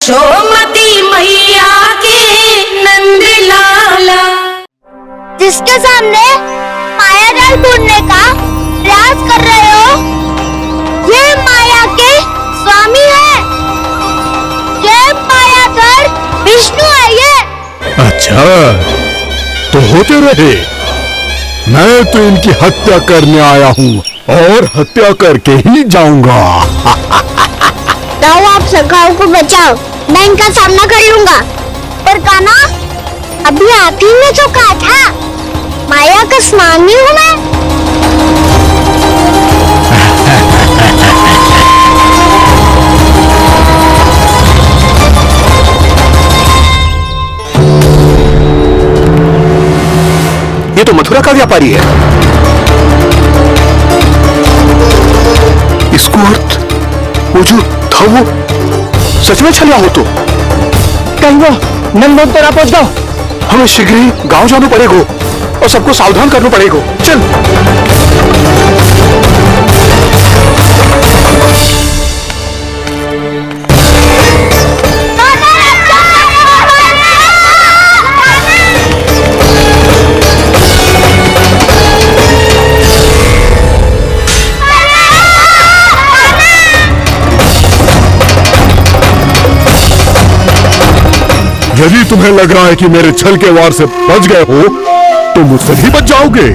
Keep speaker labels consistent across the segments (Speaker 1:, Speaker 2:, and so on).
Speaker 1: यशोमती मैया के नंद लाला।
Speaker 2: जिसके सामने माया जाल बूंदने का प्रयास कर रहे हो, ये माया के स्वामी है। ये मायाधर विष्णु है। ये
Speaker 3: अच्छा तो होते रहे, मैं तो इनकी हत्या करने आया हूँ और हत्या करके ही जाऊंगा।
Speaker 2: जाओ आप सखाओं को बचाओ, मैं इनका सामना कर लूंगा। पर कान्हा, अभी आप ही ने जो कहा था माया का स्वामी हूँ मैं।
Speaker 3: ये तो मथुरा का व्यापारी है। इसको अर्थ वो जो था वो सच में छलिया हो तो कहीं वो नंदोत्तरा पहुंच जाओ। हमें शीघ्र ही गांव जाना पड़ेगा और सबको सावधान करना पड़ेगा। चल। यदि तुम्हें लग रहा है कि मेरे छल के वार से बच गए हो तो मुझसे भी बच जाओगे।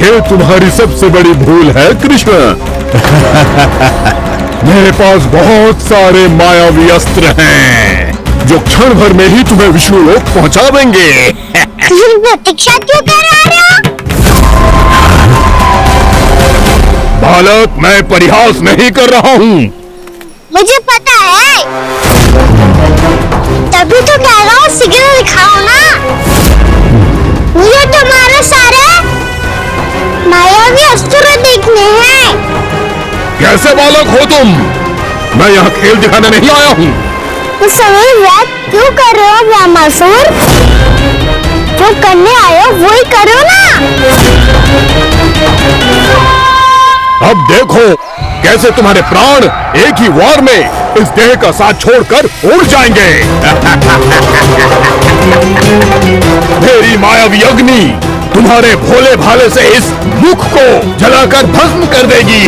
Speaker 3: ये तुम्हारी सबसे बड़ी भूल है कृष्ण। मेरे पास बहुत सारे मायावी अस्त्र हैं जो क्षण भर में ही तुम्हें विष्णु लोक पहुंचा देंगे।
Speaker 2: प्रतीक्षा क्यों कर रहे हो?
Speaker 3: बालक, मैं परिहास नहीं कर रहा हूँ।
Speaker 2: मुझे पता है, तभी तो कह रहा हूँ शीघ्र दिखाओ ना। मुझे तुम्हारे सारे मायावी अस्त्र देखने हैं।
Speaker 3: कैसे बालक हो तुम? मैं यहाँ खेल दिखाने नहीं आया हूँ।
Speaker 2: तो समय व्यर्थ क्यों कर रहे हो ब्रह्मासुर? जो करने आए हो वो ही करो ना।
Speaker 3: अब देखो कैसे तुम्हारे प्राण एक ही वार में इस देह का साथ छोड़कर उड़ जाएंगे। मेरी मायावी अग्नि तुम्हारे भोले भाले से इस मुख को जलाकर भस्म कर देगी।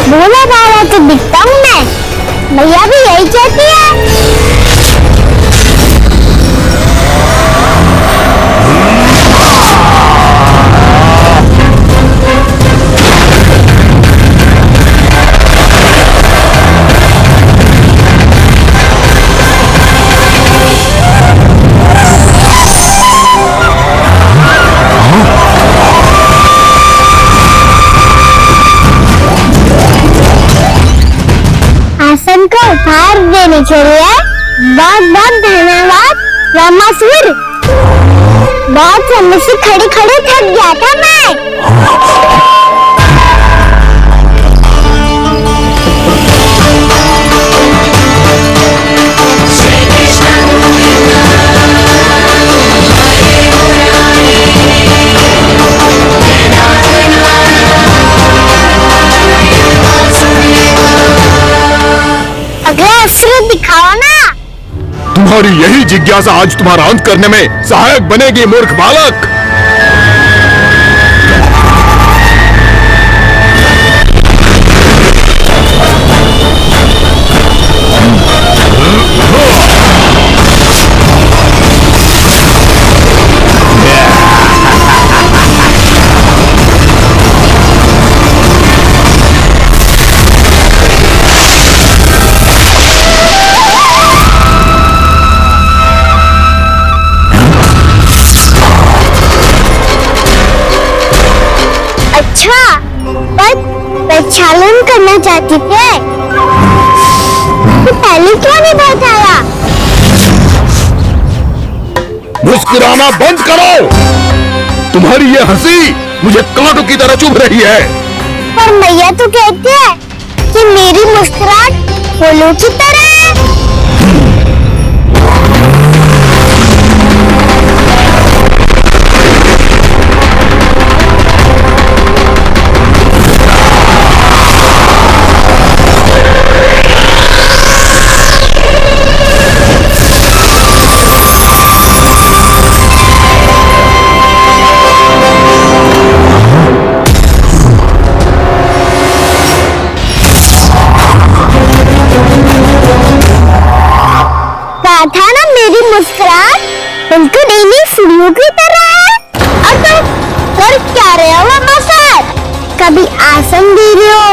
Speaker 2: भोला बाबा तो दिखता हूँ मैं, मैया भी यही कहती है। आसन को उपहार देने के लिए बहुत बहुत धन्यवाद ब्रह्मासुर। बहुत समय से खड़े खड़े थक गया था मैं। दिखाओ ना।
Speaker 3: तुम्हारी यही जिज्ञासा आज तुम्हारा अंत करने में सहायक बनेगी मूर्ख बालक।
Speaker 2: प्रक्षालन करना चाहती थे तो पहले क्यों नहीं बताया?
Speaker 3: मुस्कुराना बंद करो। तुम्हारी ये हंसी मुझे कांटों की तरह चुभ रही है।
Speaker 2: पर मैया तो कहती है कि मेरी मुस्कुराहट फूलों की तरह है। था ना मेरी मुस्कुराहट बिल्कुल नीली फूलों की तरह है। और तुम कर क्या रहे हो वहाँ सर? कभी आसन दे रहे हो,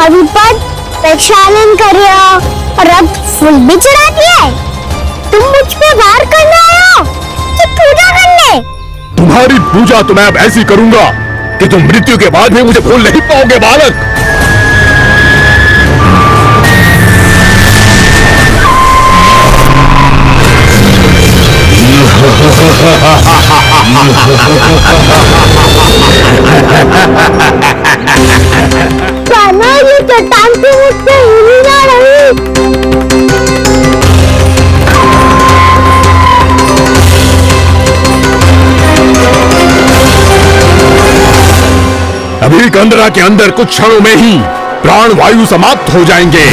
Speaker 2: कभी पद प्रक्षालन कर रहे हो और अब फूल भी चढ़ा दिया है। तुम मुझ पे वार करने आए हो कि पूजा करने?
Speaker 3: तुम्हारी पूजा तो मैं अब ऐसी करूंगा कि तुम मृत्यु के बाद भी मुझे भूल नहीं पाओगे बालक।
Speaker 2: कान्हा, ये चट्टान से मुझसे हिली ना रही।
Speaker 3: अभी कंदरा के अंदर कुछ क्षणों में ही प्राण वायु समाप्त हो जाएंगे।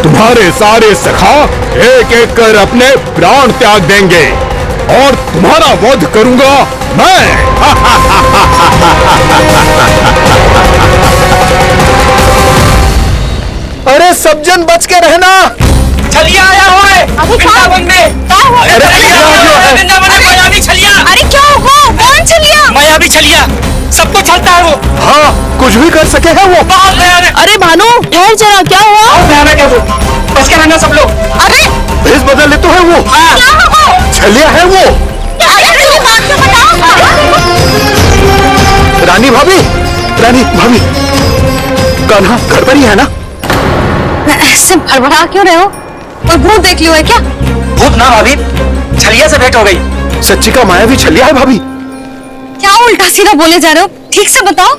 Speaker 3: तुम्हारे सारे सखा एक एक कर अपने प्राण त्याग देंगे और तुम्हारा वध करूंगा मैं।
Speaker 4: अरे सब जन बच के रहना।
Speaker 5: छलिया आया हुआ है वृंदावन में। वृंदावन में मायावी छलिया।
Speaker 1: अरे क्या हुआ? कौन छलिया?
Speaker 5: मायावी छलिया, सबको छलता है वो।
Speaker 3: हाँ, कुछ भी कर सके है वो।
Speaker 5: बहुत भयानक।
Speaker 1: अरे भानु, ठहर जरा, क्या हुआ?
Speaker 5: बहुत भयानक है वो। बच के रहना सब लोग।
Speaker 1: अरे
Speaker 3: भेष बदल ले तो है वो।
Speaker 5: हाँ।
Speaker 1: क्या हुआ?
Speaker 3: छलिया है वो।
Speaker 1: अरे बात तो बताओ।
Speaker 3: रानी भाभी, रानी भाभी, कान्हा घर पर ही है ना?
Speaker 1: ऐसे भड़बड़ा क्यों रहे हो? और भूत देख लियो है क्या?
Speaker 5: भूत ना भाभी, छलिया से भेंट हो गई।
Speaker 3: सच्ची का माया भी छलिया है भाभी।
Speaker 1: क्या उल्टा सीधा बोले जा रहे हो? ठीक से बताओ।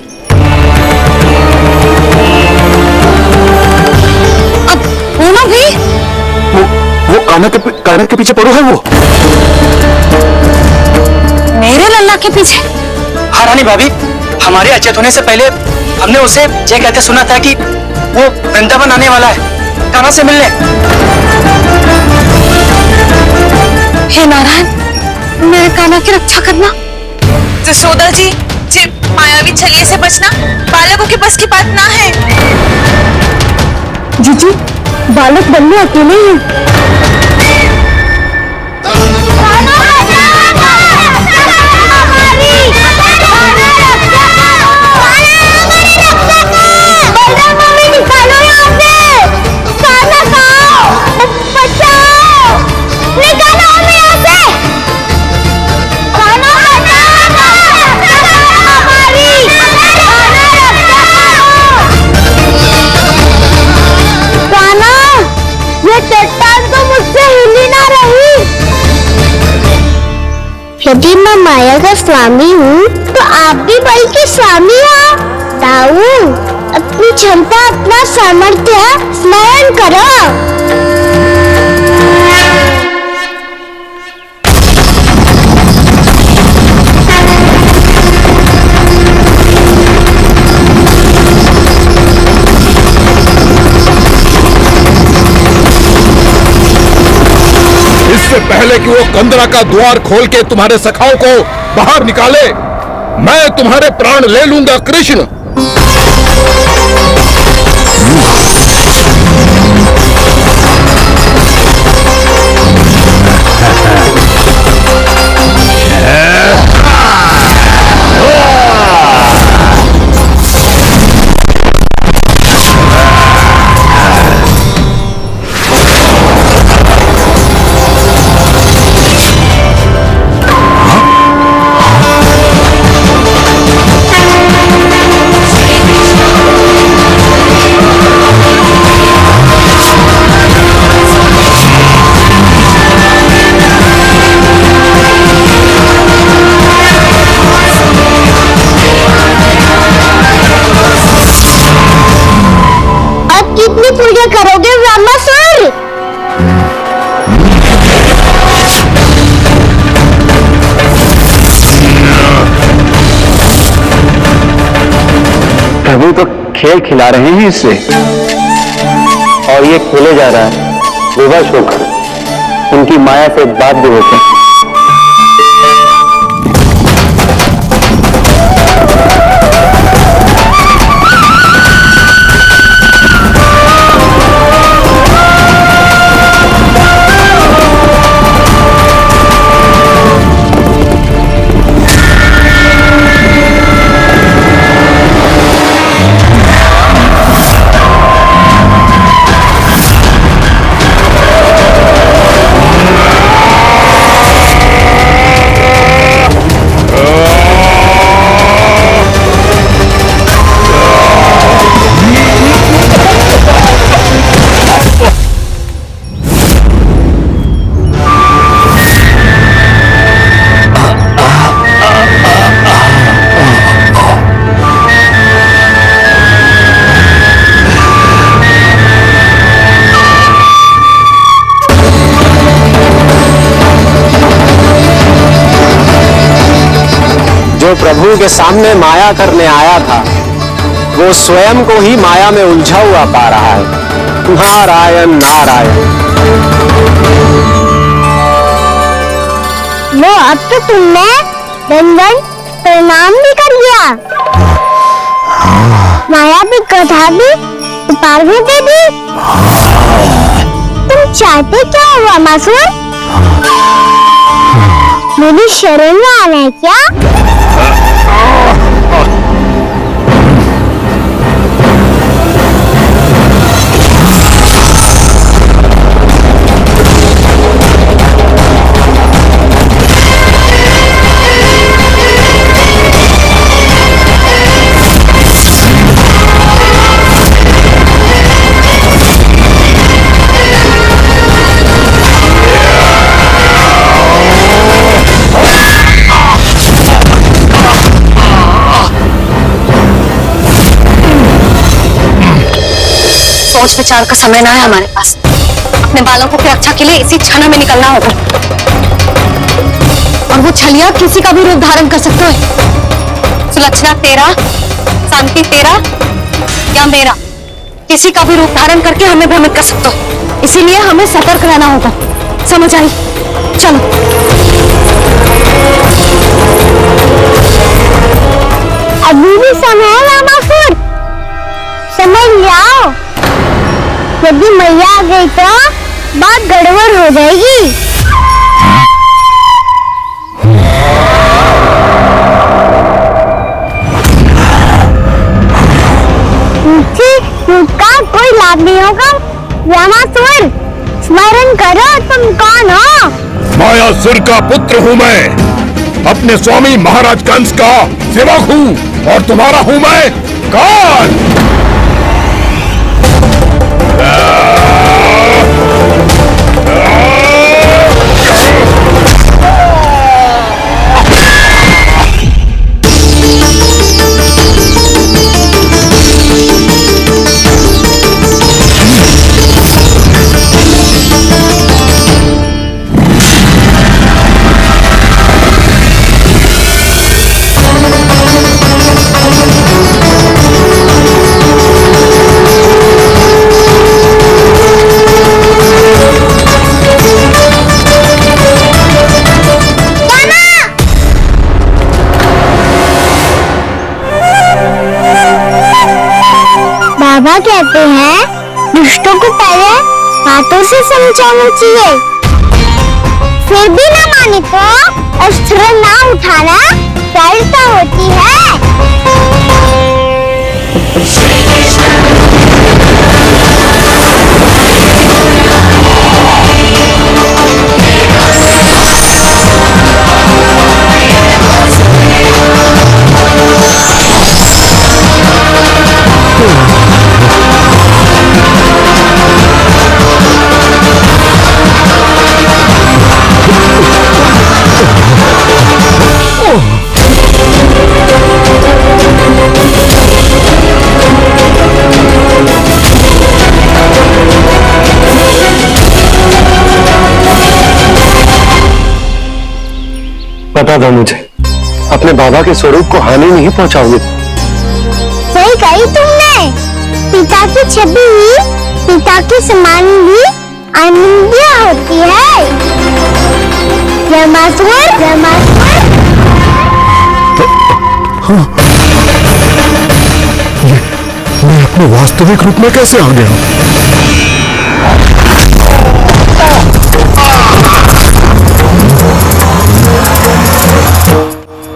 Speaker 1: अब बोलो भी।
Speaker 3: वो कान्हा के पीछे पड़ो है वो।
Speaker 1: मेरे लल्ला के पीछे?
Speaker 5: हाँ रानी भाभी, हमारे अचेत होने से पहले हमने उसे ये कहते सुना था कि वो वृंदावन आने वाला है कान्हा से मिलने।
Speaker 1: हे नारायण, मेरे कान्हा की रक्षा करना।
Speaker 6: जसोदा जी, मायावी छलिए से बचना बालकों के बस की बात ना है।
Speaker 2: जीजी, बालक बनने अकेले हैं। यदि मैं माया का स्वामी हूँ तो आप भी बल के स्वामी हो। ताऊ, अपनी क्षमता, अपना सामर्थ्य स्मरण करो।
Speaker 3: इससे पहले कि वो कंदरा का द्वार खोल के तुम्हारे सखाओं को बाहर निकाले, मैं तुम्हारे प्राण ले लूंगा कृष्ण। खेल खिला रहे हैं इससे, और ये खेले जा रहा है विवश होकर उनकी माया से बाध्य होकर।
Speaker 7: जो प्रभु के सामने माया करने आया था वो स्वयं को ही माया में उलझा हुआ पा रहा है। नारायण नारायण।
Speaker 2: वो अब तो तुमने दंडन प्रणाम भी कर लिया, माया भी कथा भी उतार भी दे दी। तुम चाहते क्या हो अमासुर? मेरी शरण में आना है क्या?
Speaker 1: सोच विचार का समय ना है हमारे पास। अपने बालकों की रक्षा के लिए इसी क्षण में निकलना होगा। और वो छलिया किसी का भी रूप धारण कर सकते हैं। सुलक्षणा तेरा, शांति तेरा या मेरा, किसी का भी रूप धारण करके हमें भ्रमित कर सकते हो। इसीलिए हमें सतर्क रहना होगा। समझ आई? चलो।
Speaker 2: अभी भी समय है रामासुर, समझ जाओ। यदि मैया आ गई तो बात गड़बड़ हो जाएगी। का कोई लाभ नहीं होगा। रामासुर, स्मरण करो तुम कौन हो?
Speaker 8: मायासुर का पुत्र हूँ मैं, अपने स्वामी महाराज कंस का सेवक हूँ, और तुम्हारा हूँ मैं काल।
Speaker 2: बाबा कहते हैं दुष्टों को पहले बातों से समझाना चाहिए, फिर भी न माने तो अस्त्र ना उठाना सरलता होती है।
Speaker 3: बता दो मुझे, अपने बाबा के स्वरूप को हानि नहीं पहुंचाओगे?
Speaker 2: सही कही तुमने। पिता की छवि ही पिता के समान भी आनंदिया होती है। रमासुर, रमासुर।
Speaker 3: मैं अपने वास्तविक रूप में कैसे आ गया?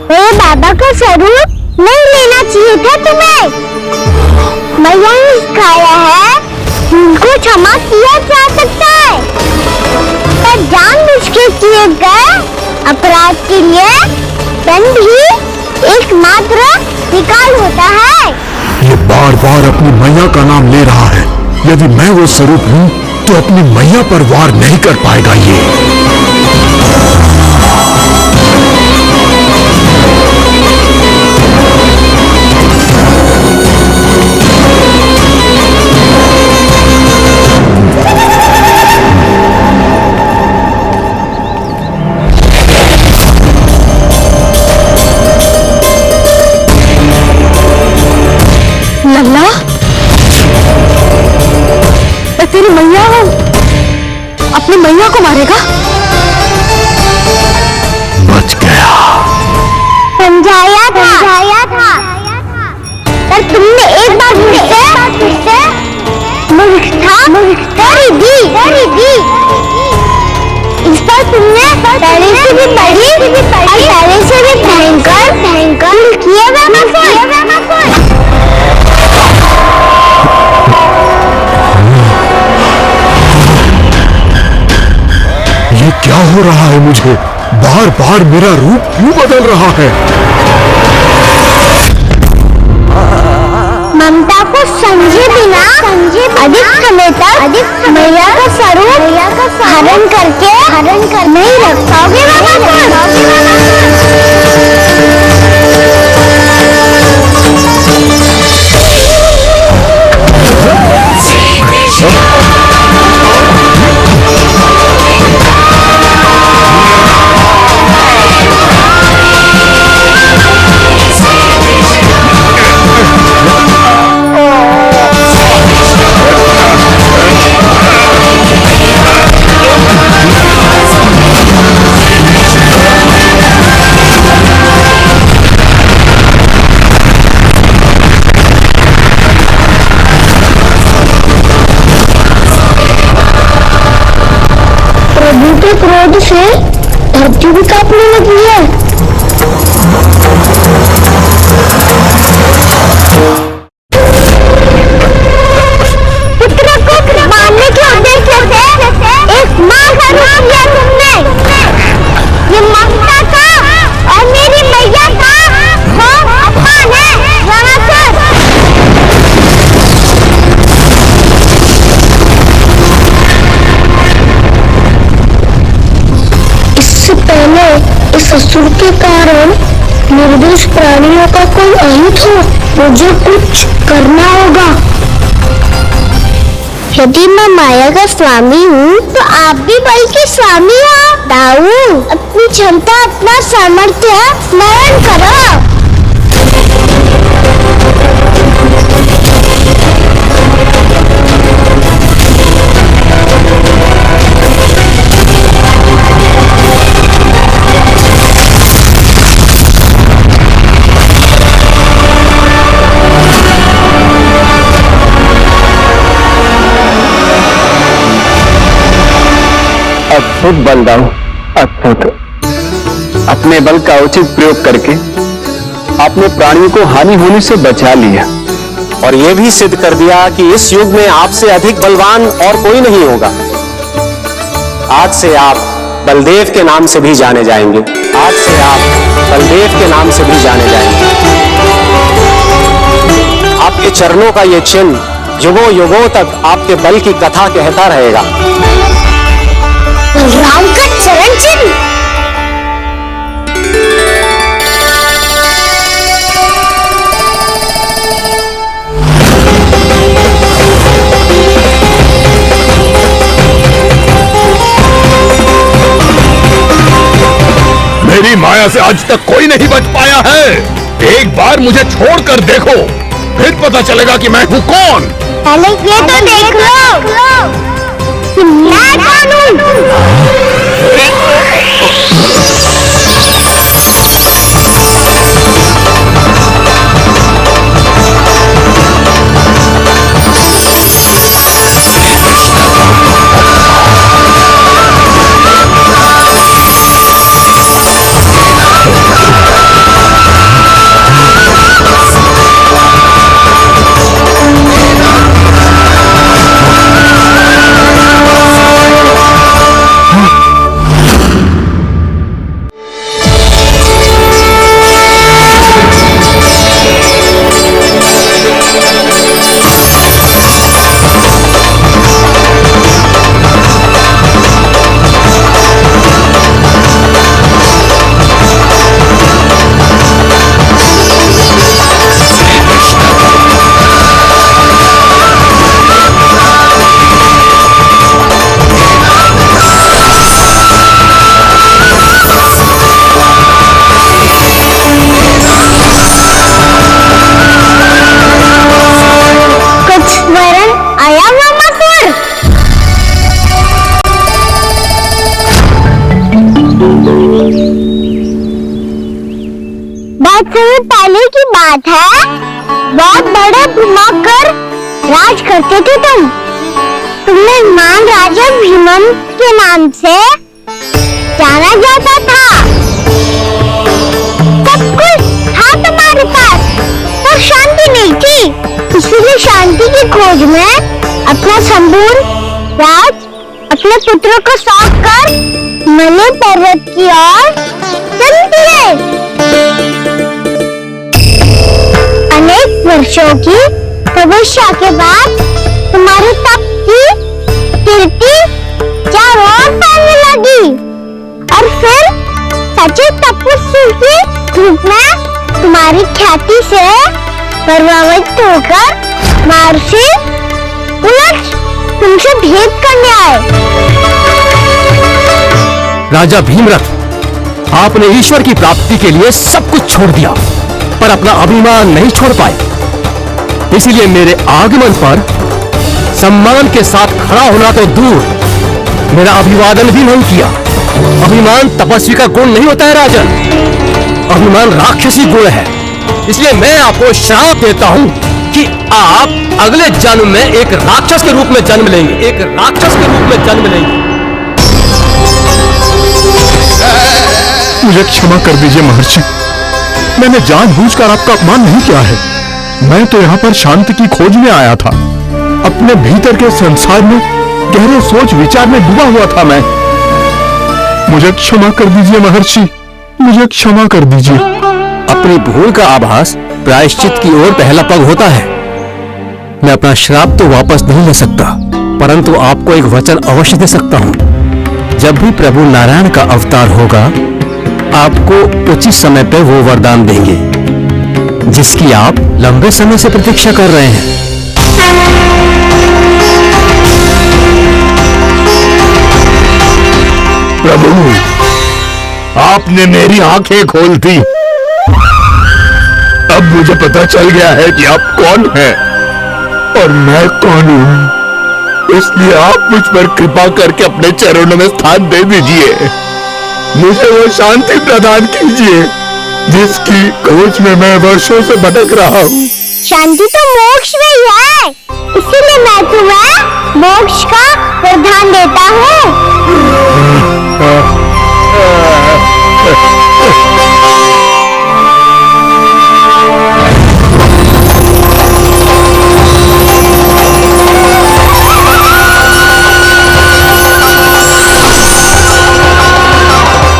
Speaker 2: मेरे बाबा का स्वरूप नहीं लेना चाहिए था तुम्हें। मैया ने सिखाया है उनको क्षमा किया जा सकता है, पर जानबूझ के किए गए अपराध के लिए दंड ही एकमात्र निकाल होता है।
Speaker 3: ये बार बार अपनी मैया का नाम ले रहा है। यदि मैं वो स्वरूप हूँ तो अपनी मैया पर वार नहीं कर पाएगा ये।
Speaker 1: लल्ला, मैं तेरी मैया हूँ, अपनी मैया को मारेगा?
Speaker 3: बच गया।
Speaker 2: समझाया था, पर तुमने एक बार मुझसे मूर्खता कर दी। इस पर तुमने पहले से भी बड़ी और पहले से भी भयंकर किया रमासुर।
Speaker 3: ये क्या हो रहा है मुझे? बार बार मेरा रूप क्यों बदल रहा है?
Speaker 2: ममता को समझे बिना अधिक समय तक मैया का स्वरूप हरण करके नहीं रख पाओगे प्रभु के क्रोध से धरती भी कांपने लगी है। पुत्र को मारने के उद्देश्य से एक मां का रूप लिया तुमने। ये ममता था और मेरी मैया का वो अपमान है रमासुर। इससे पहले इस असुर के कारण निर्दोष प्राणियों का कोई अहित हो, मुझे कुछ करना होगा। यदि मैं माया का स्वामी हूँ तो आप भी बल के स्वामी हो। दाऊ, अपनी क्षमता अपना सामर्थ्य स्मरण करो।
Speaker 7: अद्भुत बलदाऊ, अद्भुत। अपने बल का उचित प्रयोग करके आपने प्राणियों को हानि होने से बचा लिया और यह भी सिद्ध कर दिया कि इस युग में आपसे अधिक बलवान और कोई नहीं होगा। आज से आप बलदेव के नाम से भी जाने जाएंगे। आज से आप बलदेव के नाम से भी जाने जाएंगे। आपके चरणों का ये चिन्ह युगों युगों तक आपके बल की कथा कहता रहेगा।
Speaker 2: राम का चरण चिन्ह।
Speaker 8: मेरी माया से आज तक कोई नहीं बच पाया है। एक बार मुझे छोड़कर देखो, फिर पता चलेगा कि मैं हूं कौन।
Speaker 2: पहले ये तो देख लो कि मैं कौन हूँ। पहले की बात है, बहुत बड़े घुमाकर राज करते थे तुम्हें महान राजा भीमन के नाम से जाना जाता था। सब कुछ था तुम्हारे पास, पर शांति नहीं थी। इसीलिए शांति की खोज में अपना संपूर्ण राज अपने पुत्रों को सौंप कर मलय पर्वत की ओर चल दिए। अनेक वर्षों की तपस्या के बाद तुम्हारे तप की कीर्ति चारों ओर फैलने लगी और फिर सच्चे तपस्वी के रूप में तुम्हारी ख्याति से प्रभावित होकर महर्षि उलट तुमसे भेंट करने आए।
Speaker 3: राजा भीमरथ, आपने ईश्वर की प्राप्ति के लिए सब कुछ छोड़ दिया, पर अपना अभिमान नहीं छोड़ पाए। इसलिए मेरे आगमन पर सम्मान के साथ खड़ा होना तो दूर, मेरा अभिवादन भी नहीं किया। अभिमान तपस्वी का गुण नहीं होता है राजन, अभिमान राक्षसी गुण है। इसलिए मैं आपको श्राप देता हूं कि आप अगले जन्म में एक राक्षस के रूप में जन्म लेंगे, एक राक्षस के रूप में जन्म लेंगे।
Speaker 8: मुझे क्षमा कर दीजिए महर्षि, मैंने जानबूझकर आपका अपमान नहीं किया है। मैं तो यहाँ पर शांति की खोज में आया था, अपने भीतर के संसार में गहरे सोच विचार में डूबा हुआ था मैं। मुझे क्षमा कर दीजिए महर्षि, मुझे क्षमा कर दीजिए।
Speaker 3: अपनी भूल का आभास प्रायश्चित की ओर पहला पग होता है। मैं अपना श्राप तो वापस नहीं ले सकता, परंतु आपको एक वचन अवश्य दे सकता हूँ। जब भी प्रभु नारायण का अवतार होगा, आपको उचित समय पर वो वरदान देंगे जिसकी आप लंबे समय से प्रतीक्षा कर रहे हैं।
Speaker 8: प्रभु, आपने मेरी आंखें खोल दी। अब मुझे पता चल गया है कि आप कौन हैं और मैं कौन हूं। इसलिए आप मुझ पर कृपा करके अपने चरणों में स्थान दे दीजिए। मुझे वो शांति प्रदान कीजिए जिसकी खोज में मैं वर्षों से भटक रहा हूँ।
Speaker 2: शांति तो मोक्ष में ही है, इसीलिए मैं तुम्हें मोक्ष का वरदान देता हूँ।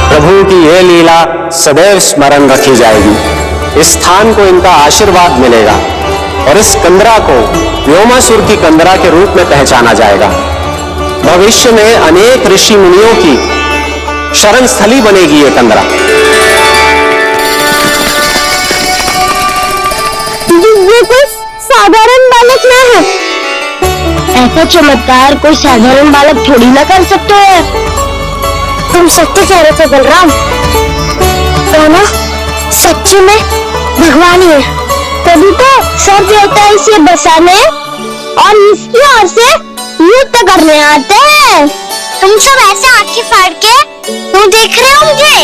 Speaker 7: प्रभु की यह लीला सदैव स्मरण रखी जाएगी। इस स्थान को इनका आशीर्वाद मिलेगा और इस कंदरा को व्योमासुर की कंदरा के रूप में पहचाना जाएगा। भविष्य में अनेक ऋषि मुनियों की शरण स्थली बनेगी ये कंदरा।
Speaker 2: ये कोई साधारण बालक ना है। ऐसा चमत्कार कोई साधारण बालक थोड़ी ना कर सकते हैं। तुम सत्य कह रहे थे बलराम, तो ना सच्ची में भगवान ही है। तभी तो सब देवता इसे बसाने और इसकी ओर से युद्ध करने आते हैं। तुम सब ऐसे आंखें फाड़ के क्यों देख रहे हो मुझे?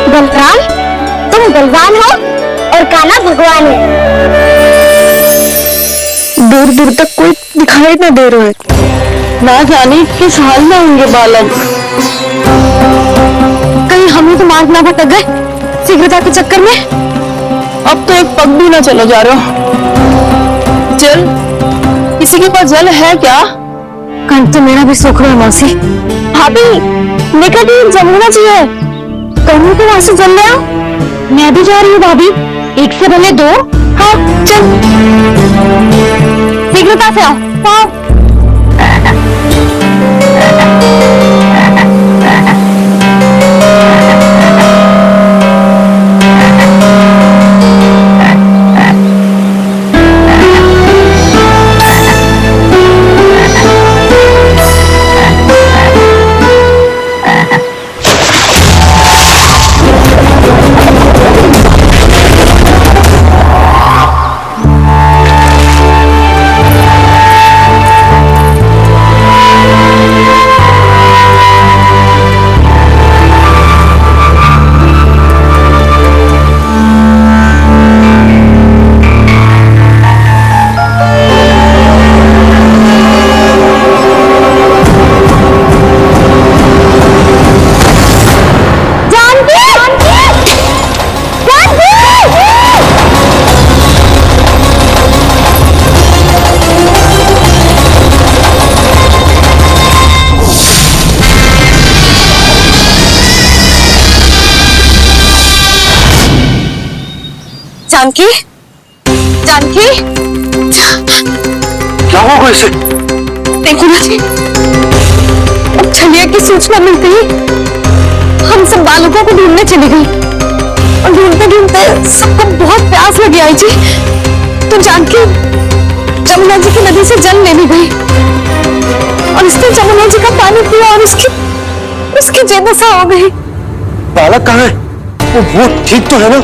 Speaker 2: बलराम, तुम बलवान हो और कान्हा भगवान है।
Speaker 1: दूर दूर तक कोई दिखाई ना दे रहा है, ना जाने किस हाल में होंगे बालक। कहीं हमें तो मार्ग ना भटक गए शीघ्रता के चक्कर में। अब तो एक पग भी ना चलो जा रहे हो। जल, किसी के पास जल है क्या? कंठ तो मेरा भी सूख रहा है मौसी।
Speaker 2: भाभी, निकट ही जमुना जी है, कहूँ तो वहां से जल ले आओ। मैं भी जा रही हूँ भाभी, एक से भले दो। हाँ चल, शीघ्रता से आओ। हाँ।
Speaker 1: जानकी, जानकी,
Speaker 3: क्या हुआ इसे?
Speaker 1: देखो ना जी, अब छलिया की सूचना मिलती ही हम सब बालकों को ढूंढने चली गई और ढूंढते ढूंढते सबको बहुत प्यास लगी आई जी। तो जानकी जमुना जी की नदी से जल लेने गई और उसने जमुना जी का पानी पिया और उसकी जेदशा हो गई।
Speaker 3: बालक कहाँ है? वो ठीक तो है ना?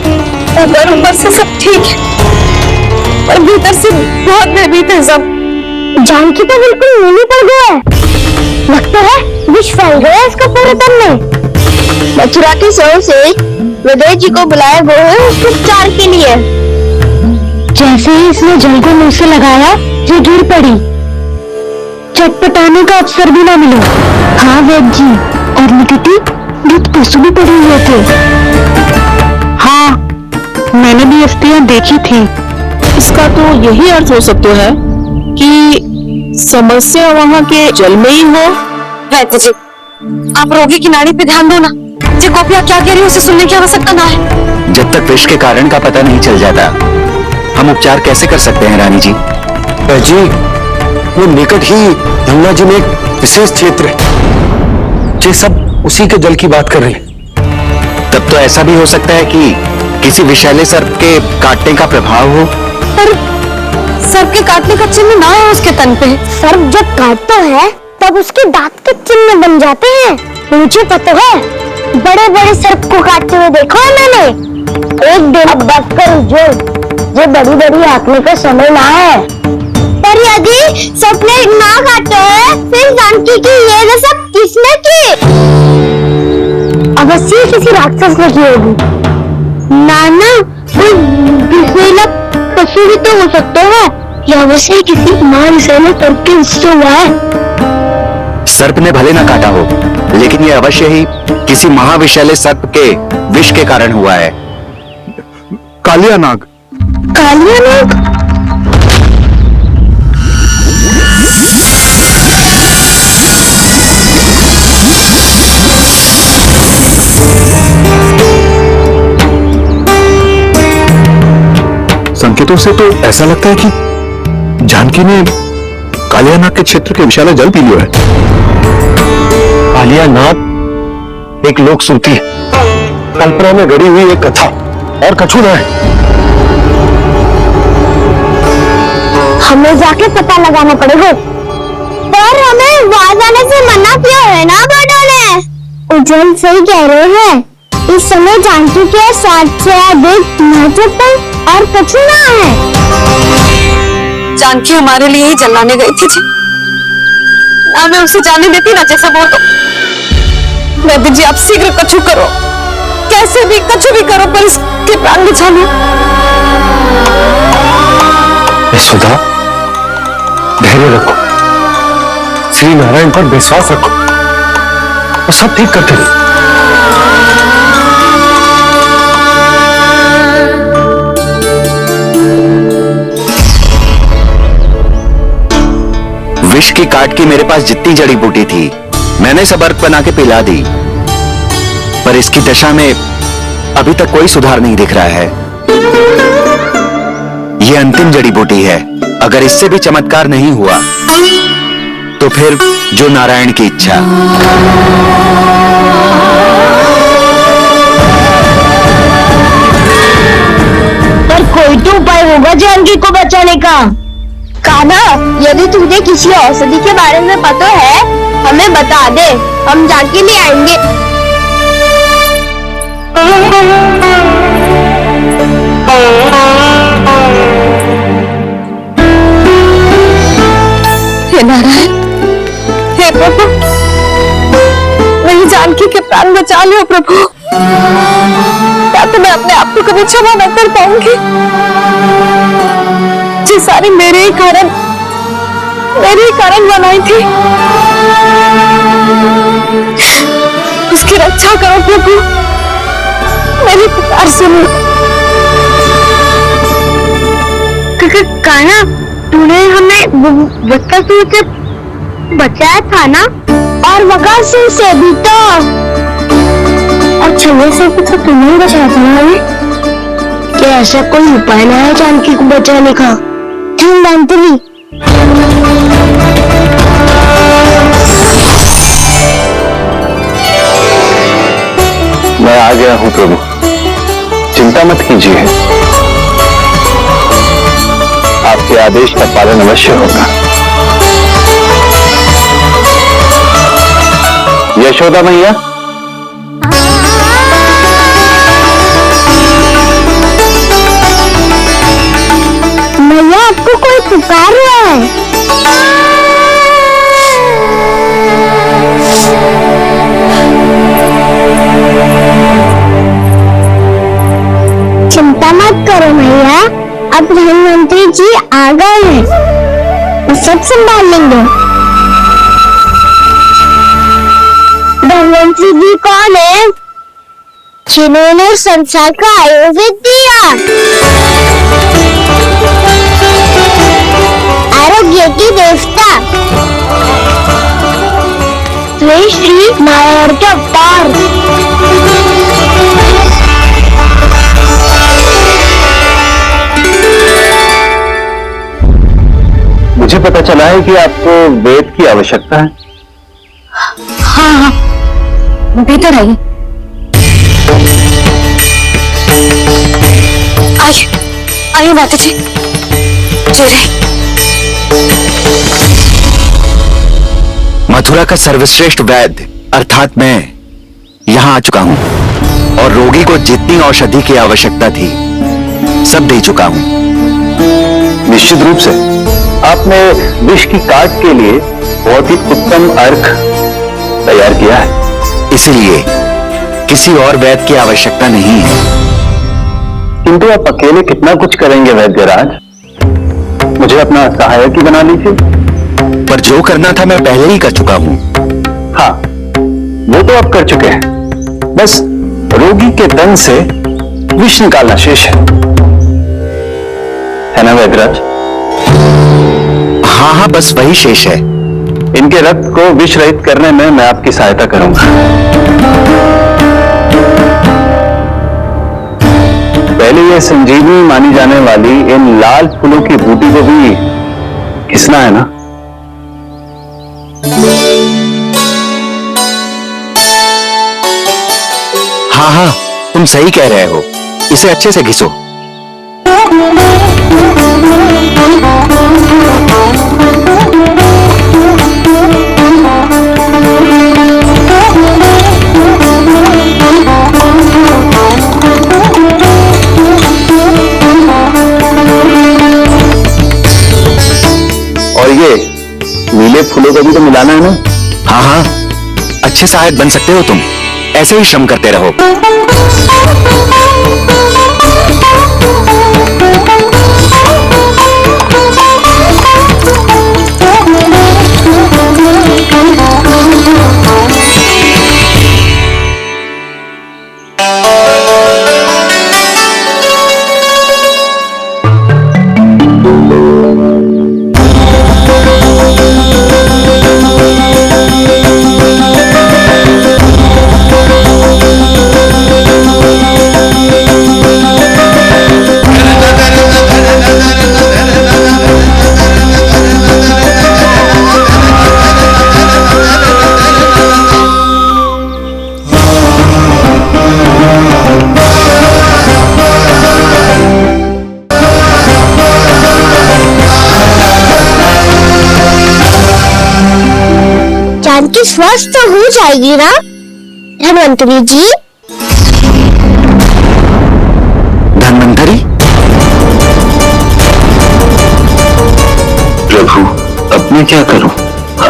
Speaker 1: ऊपर से सब ठीक है पर भीतर से बहुत भयभीत है सब।
Speaker 2: जानकी तो बिल्कुल नीली पड़ गया है, लगता है विष फैल गया इसका पूरे तन में। मथुरा के शहर से हृदय जी को बुलाया गया है उसके उपचार के लिए। जैसे ही इसने जल को मुंह से लगाया, जो गिर पड़ी, चटपटाने का अवसर भी ना मिला। हाँ वेद जी, और निकटी दूध पशु भी पड़े हुए थे। हाँ, मैंने भी अस्थियां देखी थी।
Speaker 6: इसका तो यही अर्थ हो सकता है कि समस्या वहाँ के जल में ही हो।
Speaker 1: वैद्य जी, आप रोगी की नाड़ी पे ध्यान दो ना। जी गोपियां क्या कह रही है उसे सुनने की आवश्यकता ना है।
Speaker 7: जब तक विष के कारण का पता नहीं चल जाता, हम उपचार कैसे कर सकते हैं रानी जी?
Speaker 3: जी, वो निकट ही यमुना जी में एक विशेष क्षेत्र है, जी सब उसी के जल की बात कर रहे हैं।
Speaker 7: तब तो ऐसा भी हो सकता है कि किसी विषैले सर्प के काटने का प्रभाव हो।
Speaker 1: पर सर्प के काटने का चिन्ह ना है उसके तन पे।
Speaker 2: सर्प जब काटता है तब उसके दांत के चिन्ह बन जाते हैं। मुझे पता है, बड़े बड़े सर्प को काटते हुए देखा है मैंने। एक दिन अब बचकर जो बड़ी बड़ी आंकने का समय ना है। पर यदि सर्प ने ना काटे है, फिर जानकी की ये दशा किसने की? अवश्य किसी राक्षस ने की होगी। नाना, कोई विषैला पशु भी तो हो सकता है, या वैसे किसी महाविषैले सर्प के विष हुआ है।
Speaker 7: सर्प ने भले ना काटा हो, लेकिन ये अवश्य ही किसी महाविषैले सर्प के विष के कारण हुआ है।
Speaker 8: कालिया नाग।
Speaker 2: कालिया नाग?
Speaker 8: संकेतों से तो ऐसा लगता है कि जानकी ने कालिया नाग के क्षेत्र के विशाला जल पी लिया है।
Speaker 3: कालिया नाग एक लोक श्रुति है, कल्पना में गढ़ी हुई एक कथा, और कछु ना है।
Speaker 2: हमें जाके पता लगाना पड़ेगा। पर हमें वहां जाने से मना किया है ना बड़ों ने। उज्जैन सही कह रहे हैं, इस समय जानकी के साथ से अधिक महत्वपूर्ण और कछु ना है।
Speaker 1: जानकी हमारे लिए ही जलाने गई थी जी। ना मैं उसे जाने देती ना जैसा वो तो। वैद्य जी आप शीघ्र कछु करो, कैसे भी कछु भी करो पर इसके प्राण बचा लो।
Speaker 3: यशोदा, धैर्य रखो, श्री नारायण पर विश्वास रखो, वो सब ठीक कर देंगे।
Speaker 7: विष की काट की मेरे पास जितनी जड़ी बूटी थी मैंने सब अर्क बना के पिला दी, पर इसकी दशा में अभी तक कोई सुधार नहीं दिख रहा है। यह अंतिम जड़ी बूटी है, अगर इससे भी चमत्कार नहीं हुआ तो फिर जो नारायण की इच्छा।
Speaker 2: पर कोई तो उपाय होगा जानकी को बचाने का। कान्हा, यदि तुझे किसी औषधि के बारे में पता है हमें बता दे, हम जाके ले आएंगे।
Speaker 1: हे नारायण, हे प्रभु, मेरी जानकी के प्राण बचा लो प्रभु। क्या तो मैं अपने आप को कभी क्षमा न कर पाऊंगी? ये सारी मेरे ही कारण बनाई थी। उसकी रक्षा करो प्रभु, मेरी पुकार सुनो।
Speaker 2: कान्हा, तूने हमें बकासुर से बचाया था ना? और बकासुर से भी तो, और छुए से भी तो तुम्हें बचाया था ना? क्या ऐसा कोई उपाय ना है जानकी को बचाने का? धन्वंतरी,
Speaker 7: मैं आ गया हूं प्रभु, चिंता मत कीजिए, आपके आदेश का पालन अवश्य होगा। यशोदा मैया,
Speaker 2: मैया आपको कोई पुकार रहा है। चिंता मत करो मैया, अब धन्वंतरी जी आ गए हैं, वो सब संभाल लेंगे। धन्वंतरी जी कौन है? जिन्होंने संसार का आयुर्वेद दिया, आरोग्य की देवता, श्री नारायण के अवतार।
Speaker 7: मुझे पता चला है कि आपको वेद की आवश्यकता है।
Speaker 1: हाँ, भीतर आइए। आइए माता जी, चलिए।
Speaker 7: मथुरा का सर्वश्रेष्ठ वैद्य अर्थात मैं यहां आ चुका हूं और रोगी को जितनी औषधि की आवश्यकता थी सब दे चुका हूं। निश्चित रूप से आपने विष की काट के लिए बहुत ही उत्तम अर्क तैयार किया है, इसलिए किसी और वैद्य की आवश्यकता नहीं है। किंतु आप अकेले कितना कुछ करेंगे वैद्यराज, मुझे अपना सहायक ही बना लीजिए। पर जो करना था मैं पहले ही कर चुका हूं। हाँ, वो तो आप कर चुके हैं, बस रोगी के तन से विष निकालना शेष है ना वैद्यराज? हाँ हाँ, बस वही शेष है। इनके रक्त को विष रहित करने में मैं आपकी सहायता करूंगा। पहले यह संजीवनी मानी जाने वाली इन लाल फूलों की बूटी को भी घिसना है ना? हाँ हाँ, तुम सही कह रहे हो, इसे अच्छे से घिसो। खिले फूलों को भी तो मिलाना है ना।
Speaker 9: हाँ हाँ, अच्छे सहायक बन सकते हो तुम, ऐसे ही श्रम करते रहो।
Speaker 2: जानकी स्वस्थ तो हो जाएगी ना धन्वंतरी जी?
Speaker 9: धन्वंतरी?
Speaker 7: प्रभु, अब मैं क्या करूं?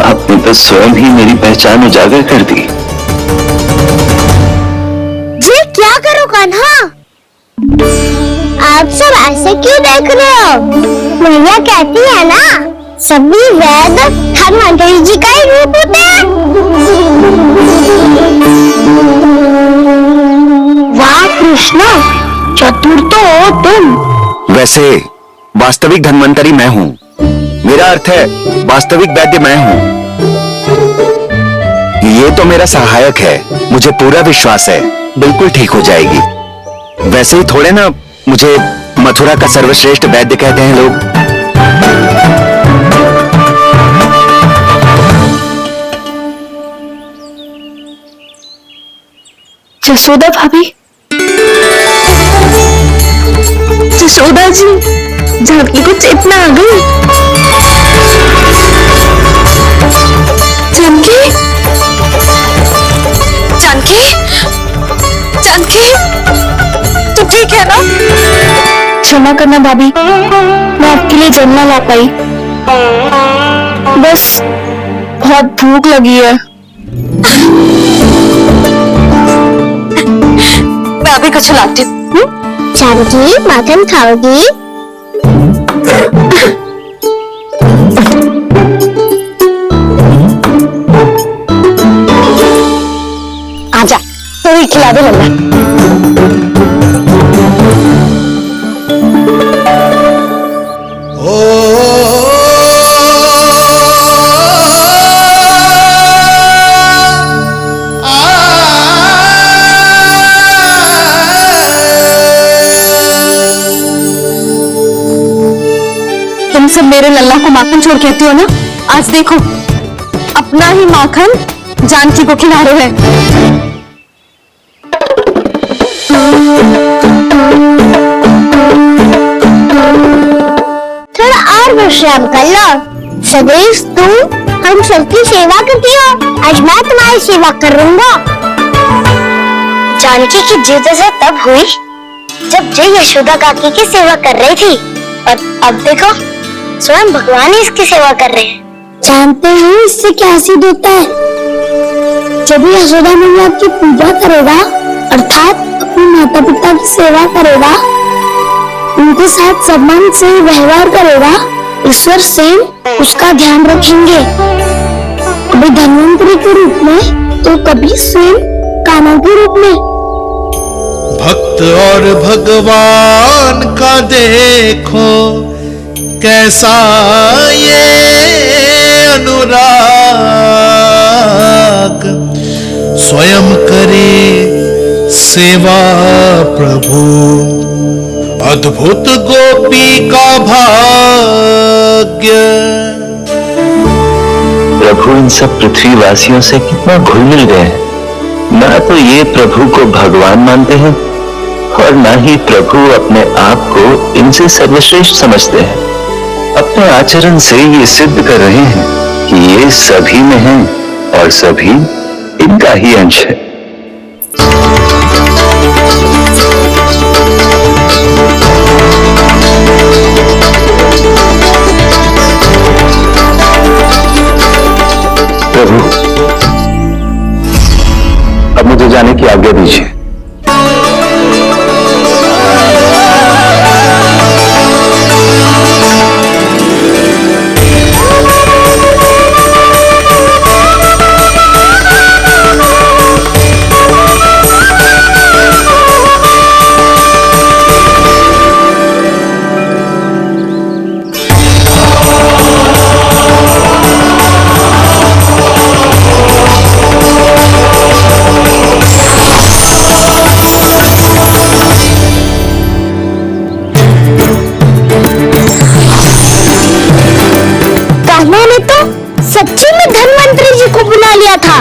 Speaker 7: आपने तो स्वयं ही मेरी पहचान उजागर कर दी।
Speaker 2: जी क्या करो कान्हा? आप सब ऐसे क्यों देख रहे हो? मैया कहती है ना, सभी वेद धन्वंतरी जी का ही रूप होते हैं। वाह कृष्णा, चतुर तो हो तुम।
Speaker 9: वैसे वास्तविक धन्वंतरी मैं हूँ, मेरा अर्थ है वास्तविक वैद्य मैं हूँ। ये तो मेरा सहायक है, मुझे पूरा विश्वास है बिल्कुल ठीक हो जाएगी। वैसे ही थोड़े ना मुझे मथुरा का सर्वश्रेष्ठ वैद्य कहते हैं लोग।
Speaker 6: जसोदा भाभी, जसोदा जी, जानकी को चेतना आ गई। जानकी,
Speaker 1: जानकी, जानकी, तू ठीक है ना?
Speaker 6: क्षमा करना भाभी, मैं आपके लिए जल ना ला पाई। बस बहुत भूख लगी है।
Speaker 1: मैं अभी कुछ लाती हूँ।
Speaker 2: जानकी माखन खाओगी?
Speaker 1: आजा, तू ही खिला दे लल्ला। तुम सब मेरे लल्ला को माखन छोड़ कहती हो ना, आज देखो अपना ही माखन जानकी को खिला रहे हैं।
Speaker 2: थोड़ा और विश्राम कर लो। सदैव तुम हम सबकी सेवा करती हो, आज मैं तुम्हारी सेवा करूंगा। जानकी की जिद तब हुई जब जय यशोदा काकी की सेवा कर रही थी, और अब देखो स्वयं भगवान ही इसकी सेवा कर रहे हैं। जानते हो इससे क्या सिद्ध होता है? जब यशोदा मैया की पूजा करेगा, अर्थात अपने माता पिता की सेवा करेगा, उनके साथ सम्मान से व्यवहार करेगा, ईश्वर स्वयं उसका ध्यान रखेंगे। कभी धन्वंतरी के रूप में तो कभी स्वयं कान्हा के रूप में।
Speaker 4: भक्त और भगवान का देखो कैसा ये अनुराग, स्वयं करे सेवा प्रभु, अद्भुत गोपी का भाग्य।
Speaker 7: प्रभु इन सब पृथ्वीवासियों से कितना घुल मिल गए हैं। ना तो ये प्रभु को भगवान मानते हैं और ना ही प्रभु अपने आप को इनसे सर्वश्रेष्ठ समझते हैं। अपने आचरण से ये सिद्ध कर रहे हैं कि ये सभी में हैं और सभी इनका ही अंश है। जाने की आज्ञा दीजिए।
Speaker 2: मैंने तो सच्ची में धन्वंतरी जी को बुला लिया था।